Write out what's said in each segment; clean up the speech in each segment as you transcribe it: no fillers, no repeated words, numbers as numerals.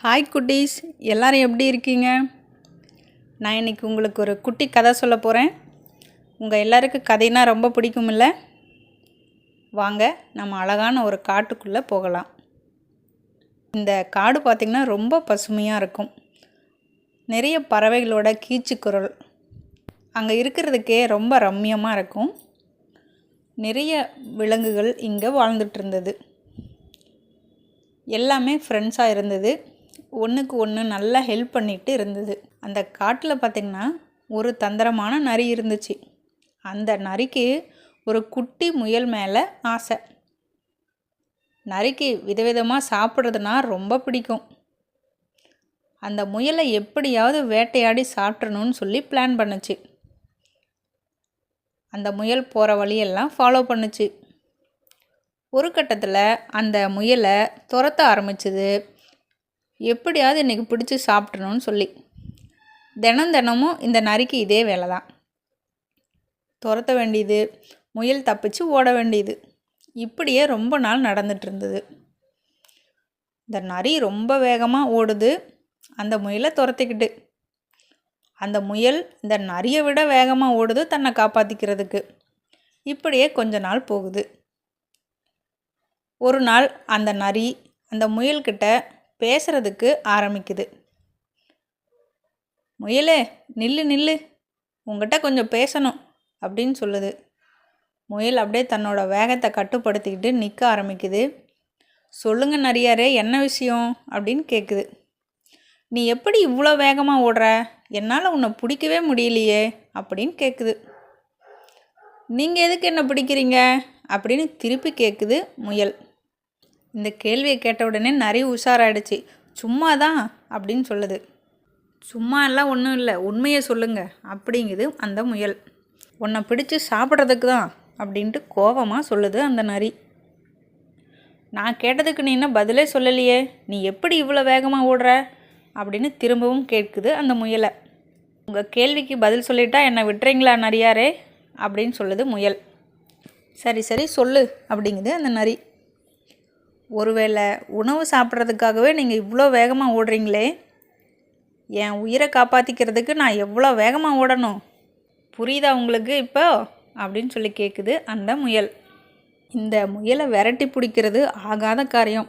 Hi குட்டீஸ், எல்லோரும் எப்படி இருக்கீங்க? நான் இன்றைக்கி உங்களுக்கு ஒரு குட்டி கதை சொல்ல போகிறேன். உங்கள் எல்லாருக்கும் கதைனா ரொம்ப பிடிக்குமில்ல? வாங்க நம்ம அழகான ஒரு காட்டுக்குள்ளே போகலாம். இந்த காடு பார்த்திங்கன்னா ரொம்ப பசுமையாக இருக்கும். நிறைய பறவைகளோட கீச்சுக்குரல் அங்கே இருக்கிறதுக்கே ரொம்ப ரம்மியமாக இருக்கும். நிறைய விலங்குகள் இங்கே வாழ்ந்துட்டு இருந்தது. எல்லாமே ஃப்ரெண்ட்ஸாக இருந்தது. ஒன்றுக்கு ஒன்று நல்லா ஹெல்ப் பண்ணிட்டு இருந்தது. அந்த காட்டில் பார்த்திங்கன்னா ஒரு தந்திரமான நரி இருந்துச்சு. அந்த நரிக்கு ஒரு குட்டி முயல் மேலே ஆசை. நரிக்கு விதவிதமாக சாப்பிட்றதுனா ரொம்ப பிடிக்கும். அந்த முயலை எப்படியாவது வேட்டையாடி சாப்பிட்றணும்னு சொல்லி பிளான் பண்ணுச்சு. அந்த முயல் போகிற வழியெல்லாம் ஃபாலோ பண்ணுச்சு. ஒரு கட்டத்தில் அந்த முயலை துரத்த ஆரம்பிச்சுது. எப்படியாவது இன்றைக்கி பிடிச்சி சாப்பிட்றணும்னு சொல்லி. தினமும் இந்த நரிக்கு இதே வேலை தான். துரத்த வேண்டியது, முயல் தப்பிச்சு ஓட வேண்டியது, இப்படியே ரொம்ப நாள் நடந்துட்டு இருந்தது. இந்த நரி ரொம்ப வேகமாக ஓடுது அந்த முயலை துரத்திக்கிட்டு. அந்த முயல் இந்த நரியை விட வேகமாக ஓடுது தன்னை காப்பாற்றிக்கிறதுக்கு. இப்படியே கொஞ்ச நாள் போகுது. ஒரு நாள் அந்த நரி அந்த முயல்கிட்ட பேசுகிறதுக்கு ஆரம்பிக்குது. முயலே, நில்லு நில்லு, உங்கள்கிட்ட கொஞ்சம் பேசணும் அப்படின்னு சொல்லுது. முயல் அப்படியே தன்னோட வேகத்தை கட்டுப்படுத்திக்கிட்டு நிற்க ஆரம்பிக்குது. சொல்லுங்க நரியாரே, என்ன விஷயம் அப்படின்னு கேட்குது. நீ எப்படி இவ்வளோ வேகமாக ஓடுற? என்னால் உன்னை பிடிக்கவே முடியலையே அப்படின்னு கேட்குது. நீங்கள் எதுக்கு என்ன பிடிக்கிறீங்க அப்படின்னு திருப்பி கேட்குது முயல். இந்த கேள்வியை கேட்ட உடனே நரி உஷாராயிடுச்சு. சும்மா தான் அப்படின்னு சொல்லுது. சும்மா எல்லாம் ஒன்றும் இல்லை, உண்மையை சொல்லுங்க அப்படிங்குது அந்த முயல். உன்னை பிடிச்சி சாப்பிட்றதுக்கு தான் அப்படின்ட்டு கோபமாக சொல்லுது அந்த நரி. நான் கேட்டதுக்கு நீ என்ன பதிலே சொல்லலையே, நீ எப்படி இவ்வளோ வேகமாக ஓடுற அப்படின்னு திரும்பவும் கேட்குது அந்த முயலை. உங்கள் கேள்விக்கு பதில் சொல்லிட்டா என்னை விட்டுறீங்களா நரியாரே அப்படின்னு சொல்லுது முயல். சரி சரி சொல்லு அப்படிங்குது அந்த நரி. ஒருவேளை உணவு சாப்பிட்றதுக்காகவே நீங்கள் இவ்வளோ வேகமாக ஓடுறீங்களே, என் உயிரை காப்பாற்றிக்கிறதுக்கு நான் எவ்வளோ வேகமாக ஓடணும், புரியுதா உங்களுக்கு இப்போ அப்படின்னு சொல்லி கேட்குது அந்த முயல். இந்த முயலை விரட்டி பிடிக்கிறது ஆகாத காரியம்,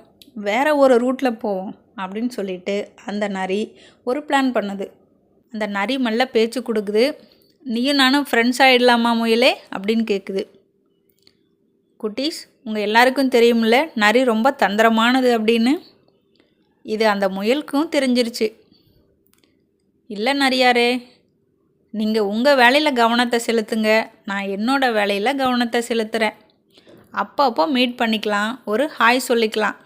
வேறு ஒரு ரூட்டில் போவோம் அப்படின்னு சொல்லிட்டு அந்த நரி ஒரு பிளான் பண்ணுது. அந்த நரி மெல்ல பேச்சு கொடுக்குது. நீயும் நானும் ஃப்ரெண்ட்ஸ் ஆகிடலாமா முயலே அப்படின்னு கேட்குது. குட்டீஸ், உங்கள் எல்லாருக்கும் தெரியுமில்ல நரி ரொம்ப தந்திரமானது அப்படின்னு. இது அந்த முயலுக்கும் தெரிஞ்சிருச்சு. இல்லை நரியாரே, நீங்கள் உங்கள் வேலையில் கவனத்தை செலுத்துங்க, நான் என்னோடய வேலையில் கவனத்தை செலுத்துகிறேன். அப்பப்போ மீட் பண்ணிக்கலாம், ஒரு ஹாய் சொல்லிக்கலாம்,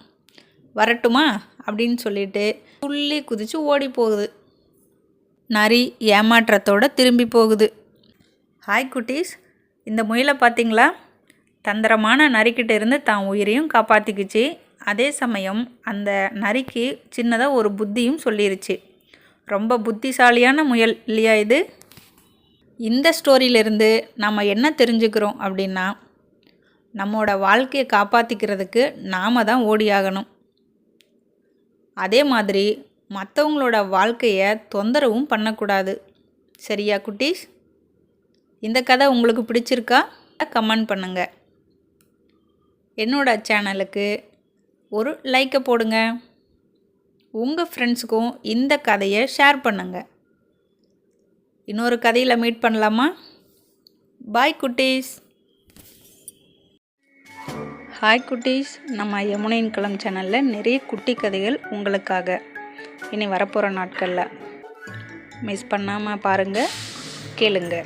வரட்டுமா அப்படின்னு சொல்லிட்டு துள்ளி குதித்து ஓடி போகுது. நரி ஏமாற்றத்தோடு திரும்பி போகுது. ஹாய் குட்டீஸ், இந்த முயலை பார்த்தீங்களா? தந்திரமான நரிக்கிட்ட இருந்து தான் உயிரையும் காப்பாற்றிக்குச்சு. அதே சமயம் அந்த நரிக்கு சின்னதாக ஒரு புத்தியும் சொல்லிருச்சு. ரொம்ப புத்திசாலியான முயல் இல்லையா இது? இந்த ஸ்டோரியிலேருந்து நம்ம என்ன தெரிஞ்சுக்கிறோம் அப்படின்னா, நம்மளோட வாழ்க்கையை காப்பாற்றிக்கிறதுக்கு நாம் தான் ஓடியாகணும். அதே மாதிரி மற்றவங்களோட வாழ்க்கையை தொந்தரவும் பண்ணக்கூடாது. சரியா குட்டீஸ்? இந்த கதை உங்களுக்கு பிடிச்சிருக்கா? கமெண்ட் பண்ணுங்கள். என்னோட சேனலுக்கு ஒரு லைக்கை போடுங்க. உங்கள் ஃப்ரெண்ட்ஸுக்கும் இந்த கதையை ஷேர் பண்ணுங்கள். இன்னொரு கதையில் மீட் பண்ணலாமா? பாய் குட்டீஸ். ஹாய் குட்டீஸ், நம்ம யமுனையின் களம் சேனலில் நிறைய குட்டி கதைகள் உங்களுக்காக இனி வரப்போகிற நாட்களில் மிஸ் பண்ணாமல் பாருங்கள், கேளுங்க.